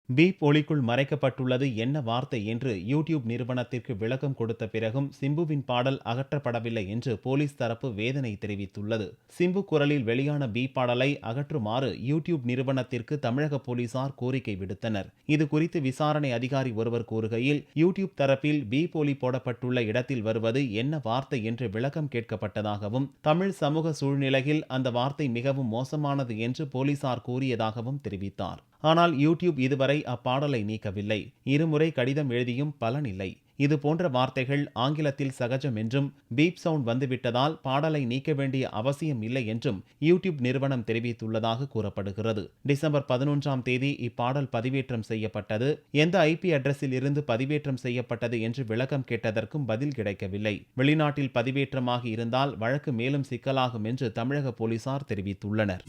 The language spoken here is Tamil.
பீப் ஒலிக்குள் மறைக்கப்பட்டுள்ளது என்ன வார்த்தை என்று யூடியூப் நிறுவனத்திற்கு விளக்கம் கொடுத்த பிறகும் சிம்புவின் பாடல் அகற்றப்படவில்லை என்று போலீஸ் தரப்பு வேதனை தெரிவித்துள்ளது. சிம்பு குரலில் வெளியான பீப் பாடலை அகற்றுமாறு யூடியூப் நிறுவனத்திற்கு தமிழக போலீசார் கோரிக்கை விடுத்தனர். இது குறித்து விசாரணை அதிகாரி ஒருவர் கூறுகையில், யூடியூப் தரப்பில் பீப் ஒலி போடப்பட்டுள்ள இடத்தில் வருவது என்ன வார்த்தை என்று விளக்கம் கேட்கப்பட்டதாகவும், தமிழ் சமூக சூழ்நிலையில் அந்த வார்த்தை மிகவும் மோசமானது என்று போலீசார் கூறியதாகவும் தெரிவித்தார். ஆனால் யூடியூப் இதுவரை அப்பாடலை நீக்கவில்லை. இருமுறை கடிதம் எழுதியும் பலனில்லை. இது போன்ற வார்த்தைகள் ஆங்கிலத்தில் சகஜம் என்றும், பீப் சவுண்ட் வந்துவிட்டதால் பாடலை நீக்க வேண்டிய அவசியம் இல்லை என்றும் யூடியூப் நிறுவனம் தெரிவித்துள்ளதாக கூறப்படுகிறது. டிசம்பர் 11ஆம் தேதி இப்பாடல் பதிவேற்றம் செய்யப்பட்டது. எந்த ஐபி அட்ரஸில் இருந்து பதிவேற்றம் செய்யப்பட்டது என்று விளக்கம் கேட்டதற்கும் பதில் கிடைக்கவில்லை. வெளிநாட்டில் பதிவேற்றமாகி இருந்தால் வழக்கு மேலும் சிக்கலாகும் என்று தமிழக போலீசார் தெரிவித்துள்ளனர்.